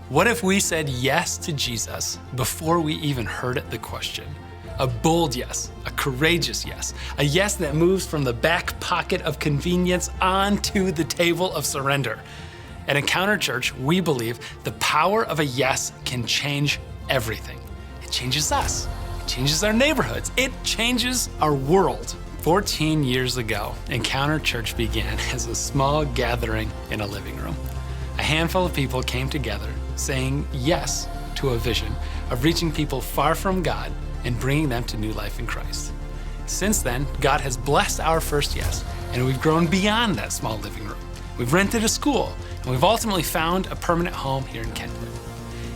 What if we said yes to Jesus before we even heard the question? A bold yes, a courageous yes, a yes that moves from the back pocket of convenience onto the table of surrender. At Encounter Church, we believe the power of a yes can change everything. It changes us, it changes our neighborhoods, it changes our world. 14 years ago, Encounter Church began as a small gathering in a living room. A handful of people came together saying yes to a vision of reaching people far from God and bringing them to new life in Christ. Since then, God has blessed our first yes, and we've grown beyond that small living room. We've rented a school, and we've ultimately found a permanent home here in Kentwood.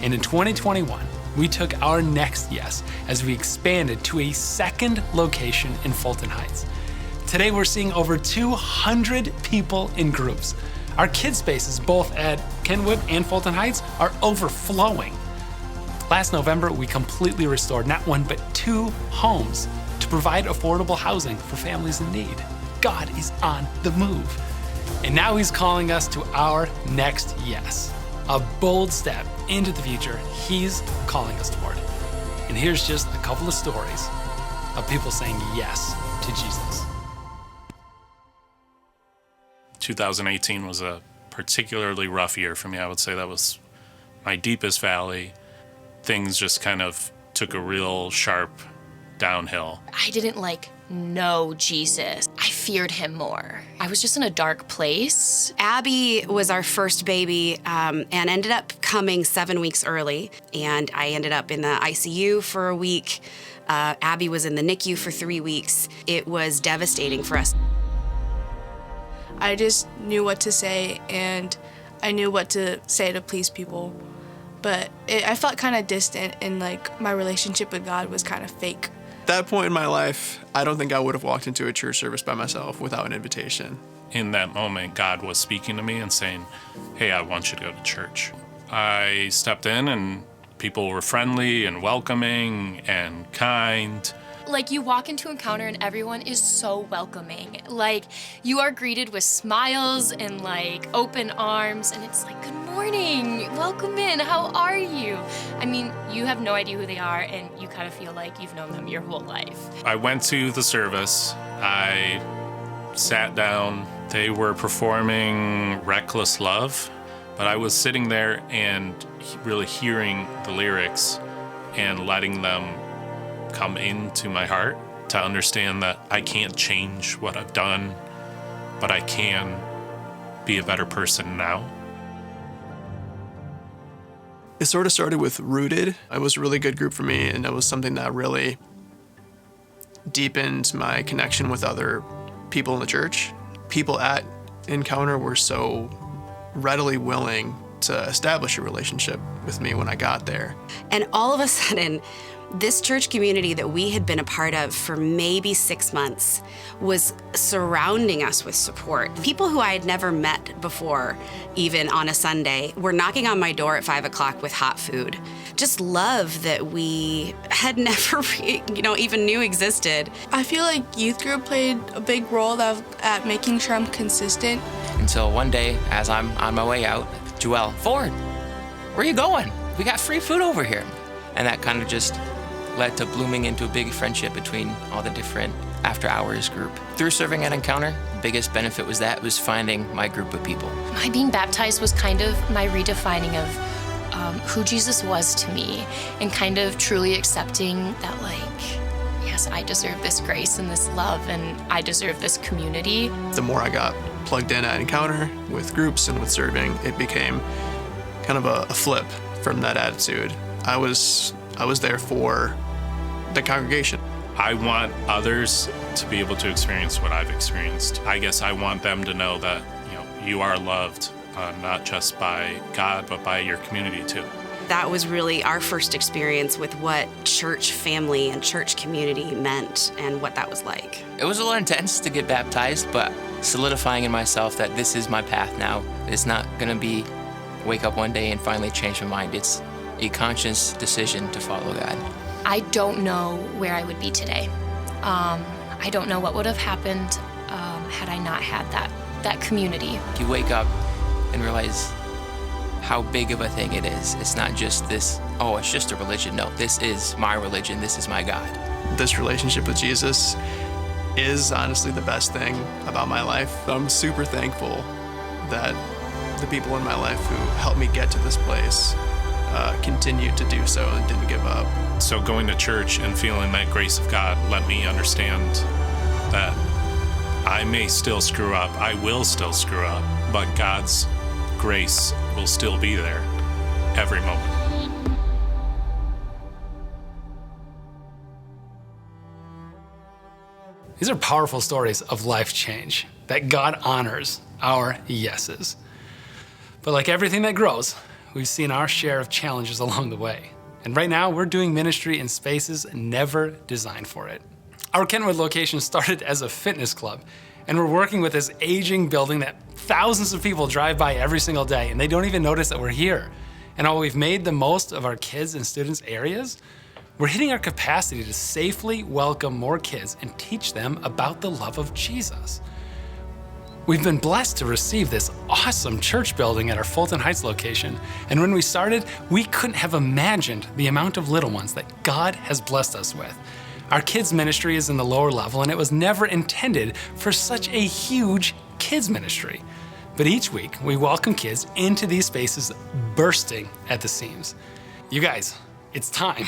And in 2021, we took our next yes as we expanded to a second location in Fulton Heights. Today, we're seeing over 200 people in groups. Our kids spaces, both at Kentwood and Fulton Heights, are overflowing. Last November, we completely restored not one, but 2 homes to provide affordable housing for families in need. God is on the move. And now he's calling us to our next yes, a bold step into the future he's calling us toward. And here's just a couple of stories of people saying yes to Jesus. 2018 was a particularly rough year for me. I would say that was my deepest valley. Things just kind of took a real sharp downhill. I didn't know Jesus. I feared him more. I was just in a dark place. Abby was our first baby and ended up coming 7 weeks early. And I ended up in the ICU for a week. Abby was in the NICU for 3 weeks. It was devastating for us. I just knew what to say, and I knew what to say to please people. But I felt kind of distant, and my relationship with God was kind of fake. At that point in my life, I don't think I would have walked into a church service by myself without an invitation. In that moment, God was speaking to me and saying, hey, I want you to go to church. I stepped in and people were friendly and welcoming and kind. You walk into Encounter and everyone is so welcoming. You are greeted with smiles and open arms, and it's good morning, welcome in, how are you? I mean, you have no idea who they are, and you kind of feel like you've known them your whole life. I went to the service, I sat down, they were performing Reckless Love, but I was sitting there and really hearing the lyrics and letting them come into my heart to understand that I can't change what I've done, but I can be a better person now. It sort of started with Rooted. It was a really good group for me, and it was something that really deepened my connection with other people in the church. People at Encounter were so readily willing to establish a relationship with me when I got there. And all of a sudden, this church community that we had been a part of for maybe 6 months was surrounding us with support. People who I had never met before, even on a Sunday, were knocking on my door at 5 o'clock with hot food. Just love that we had never, even knew existed. I feel like youth group played a big role at making sure I'm consistent. Until one day, as I'm on my way out, Joelle, Ford, where are you going? We got free food over here. And that kind of just led to blooming into a big friendship between all the different after-hours group. Through serving at Encounter, the biggest benefit was finding my group of people. My being baptized was kind of my redefining of who Jesus was to me, and kind of truly accepting that yes, I deserve this grace and this love, and I deserve this community. The more I got plugged in at Encounter with groups and with serving, it became kind of a flip from that attitude. I was there for the congregation. I want others to be able to experience what I've experienced. I guess I want them to know that you are loved, not just by God, but by your community too. That was really our first experience with what church family and church community meant and what that was like. It was a little intense to get baptized, but solidifying in myself that this is my path now. It's not gonna be wake up one day and finally change my mind. It's a conscious decision to follow God. I don't know where I would be today. I don't know what would have happened had I not had that community. You wake up and realize how big of a thing it is. It's not just this, oh, it's just a religion. No, this is my religion. This is my God. This relationship with Jesus is honestly the best thing about my life. I'm super thankful that the people in my life who helped me get to this place continued to do so and didn't give up. So going to church and feeling that grace of God let me understand that I may still screw up, I will still screw up, but God's grace will still be there every moment. These are powerful stories of life change, that God honors our yeses. But like everything that grows, we've seen our share of challenges along the way. And right now, we're doing ministry in spaces never designed for it. Our Kentwood location started as a fitness club, and we're working with this aging building that thousands of people drive by every single day, and they don't even notice that we're here. And while we've made the most of our kids' and students' areas, we're hitting our capacity to safely welcome more kids and teach them about the love of Jesus. We've been blessed to receive this awesome church building at our Fulton Heights location, and when we started, we couldn't have imagined the amount of little ones that God has blessed us with. Our kids ministry is in the lower level, and it was never intended for such a huge kids ministry. But each week, we welcome kids into these spaces bursting at the seams. You guys, it's time.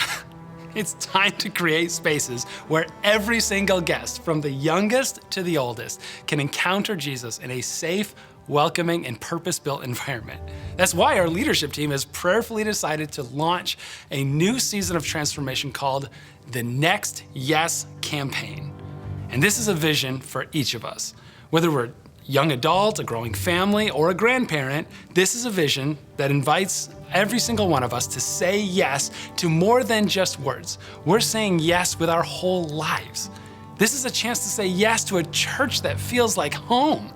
It's time to create spaces where every single guest, from the youngest to the oldest, can encounter Jesus in a safe, welcoming, and purpose-built environment. That's why our leadership team has prayerfully decided to launch a new season of transformation called the Next Yes Campaign. And this is a vision for each of us. Whether we're young adult, a growing family, or a grandparent, this is a vision that invites every single one of us to say yes to more than just words. We're saying yes with our whole lives. This is a chance to say yes to a church that feels like home,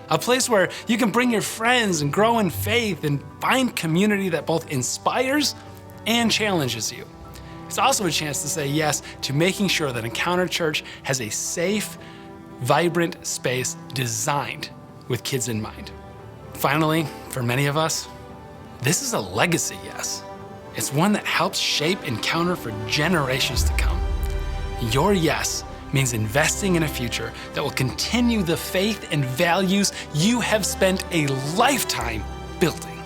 a place where you can bring your friends and grow in faith and find community that both inspires and challenges you. It's also a chance to say yes to making sure that Encounter Church has a safe, vibrant space designed with kids in mind. Finally, for many of us, this is a legacy yes. It's one that helps shape Encounter for generations to come. Your yes means investing in a future that will continue the faith and values you have spent a lifetime building.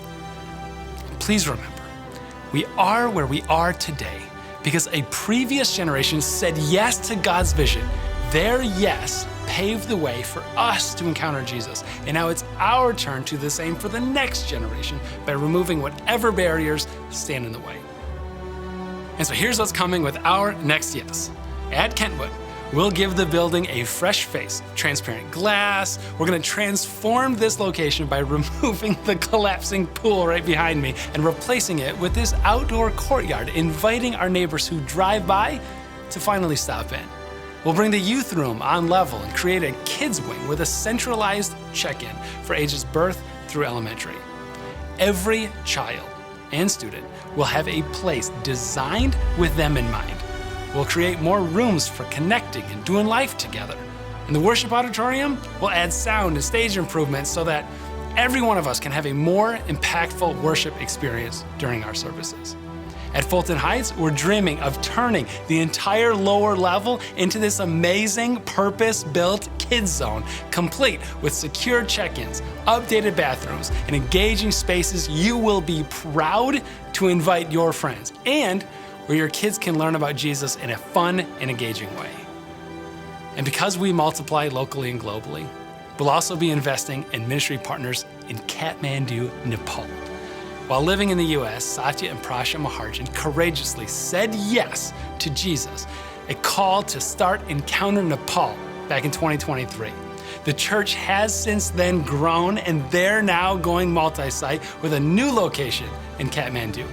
Please remember, we are where we are today because a previous generation said yes to God's vision. Their yes paved the way for us to encounter Jesus. And now it's our turn to do the same for the next generation by removing whatever barriers stand in the way. And so here's what's coming with our next yes. At Kentwood, we'll give the building a fresh face, transparent glass. We're gonna transform this location by removing the collapsing pool right behind me and replacing it with this outdoor courtyard, inviting our neighbors who drive by to finally stop in. We'll bring the youth room on level and create a kids wing with a centralized check-in for ages birth through elementary. Every child and student will have a place designed with them in mind. We'll create more rooms for connecting and doing life together. In the worship auditorium, we'll add sound and stage improvements so that every one of us can have a more impactful worship experience during our services. At Fulton Heights, we're dreaming of turning the entire lower level into this amazing purpose-built kids zone, complete with secure check-ins, updated bathrooms, and engaging spaces you will be proud to invite your friends, and where your kids can learn about Jesus in a fun and engaging way. And because we multiply locally and globally, we'll also be investing in ministry partners in Kathmandu, Nepal. While living in the US, Satya and Prasha Maharjan courageously said yes to Jesus, a call to start Encounter Nepal back in 2023. The church has since then grown, and they're now going multi-site with a new location in Kathmandu.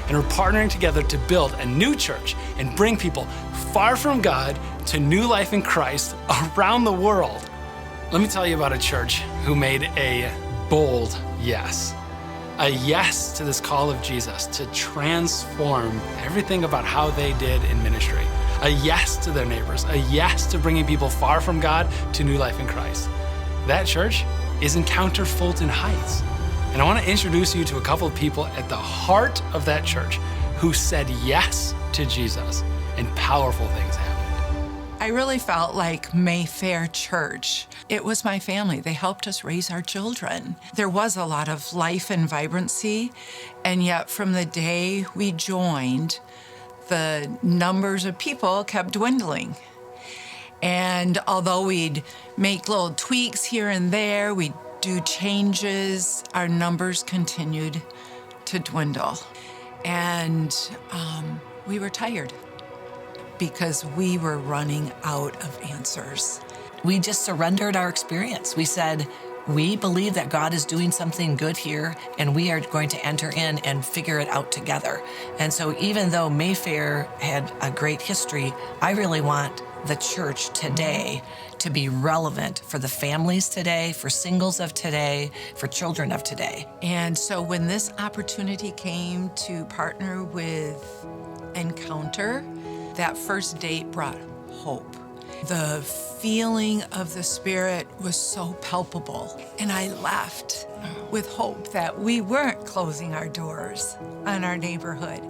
And we're partnering together to build a new church and bring people far from God to new life in Christ around the world. Let me tell you about a church who made a bold yes. A yes to this call of Jesus to transform everything about how they did in ministry. A yes to their neighbors. A yes to bringing people far from God to new life in Christ. That church is Encounter Fulton Heights. And I want to introduce you to a couple of people at the heart of that church who said yes to Jesus, and powerful things happened. I really felt like Mayfair Church. It was my family. They helped us raise our children. There was a lot of life and vibrancy, and yet from the day we joined, the numbers of people kept dwindling. And although we'd make little tweaks here and there, we'd do changes, our numbers continued to dwindle. And we were tired because we were running out of answers. We just surrendered our experience. We said, we believe that God is doing something good here, and we are going to enter in and figure it out together. And so even though Mayfair had a great history, I really want the church today to be relevant for the families today, for singles of today, for children of today. And so when this opportunity came to partner with Encounter, that first date brought hope. The feeling of the Spirit was so palpable, and I left with hope that we weren't closing our doors on our neighborhood.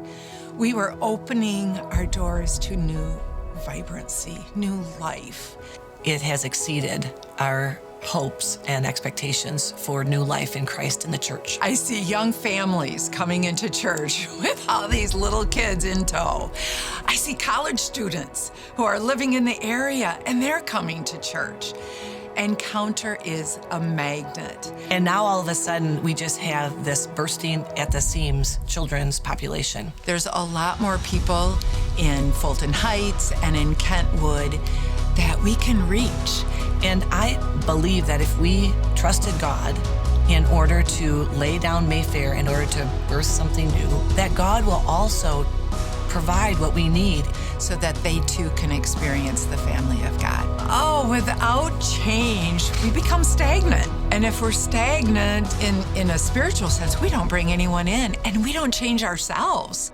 We were opening our doors to new vibrancy, new life. It has exceeded our hopes and expectations for new life in Christ in the church. I see young families coming into church with all these little kids in tow. I see college students who are living in the area and they're coming to church. Encounter is a magnet. And now all of a sudden, we just have this bursting at the seams children's population. There's a lot more people in Fulton Heights and in Kentwood that we can reach. And I believe that if we trusted God in order to lay down Mayfair, in order to birth something new, that God will also provide what we need so that they too can experience the family of God. Oh, without change, we become stagnant. And if we're stagnant in a spiritual sense, we don't bring anyone in and we don't change ourselves.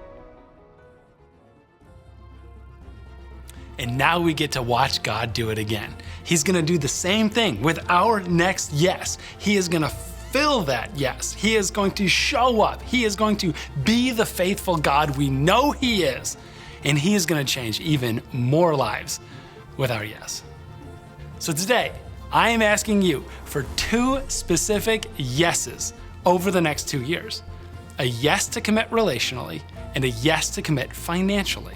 And now we get to watch God do it again. He's gonna do the same thing with our next yes. He is gonna fill that yes. He is going to show up. He is going to be the faithful God we know He is. And He is gonna change even more lives with our yes. So today, I am asking you for 2 specific yeses over the next 2 years. A yes to commit relationally and a yes to commit financially.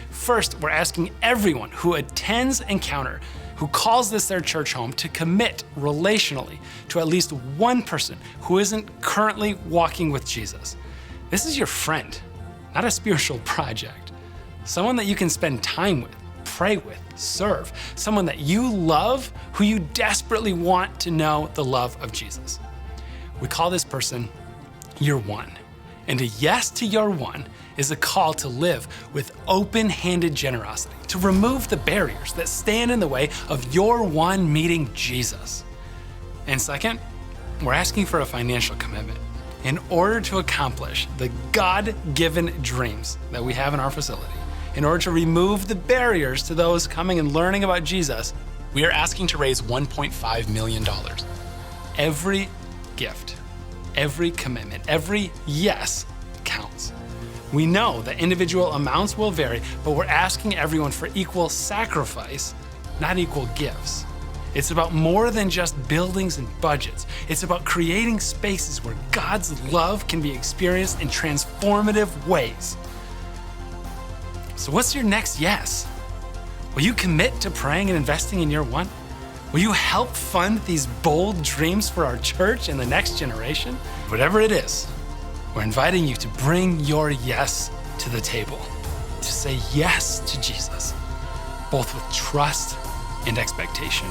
First, we're asking everyone who attends Encounter, who calls this their church home, to commit relationally to at least one person who isn't currently walking with Jesus. This is your friend, not a spiritual project. Someone that you can spend time with, pray with, serve. Someone that you love, who you desperately want to know the love of Jesus. We call this person your one. And a yes to your one is a call to live with open-handed generosity, to remove the barriers that stand in the way of your one meeting Jesus. And second, we're asking for a financial commitment in order to accomplish the God-given dreams that we have in our facility. In order to remove the barriers to those coming and learning about Jesus, we are asking to raise $1.5 million. Every gift, every commitment, every yes counts. We know that individual amounts will vary, but we're asking everyone for equal sacrifice, not equal gifts. It's about more than just buildings and budgets. It's about creating spaces where God's love can be experienced in transformative ways. So what's your next yes? Will you commit to praying and investing in your one? Will you help fund these bold dreams for our church and the next generation? Whatever it is, we're inviting you to bring your yes to the table, to say yes to Jesus, both with trust and expectation.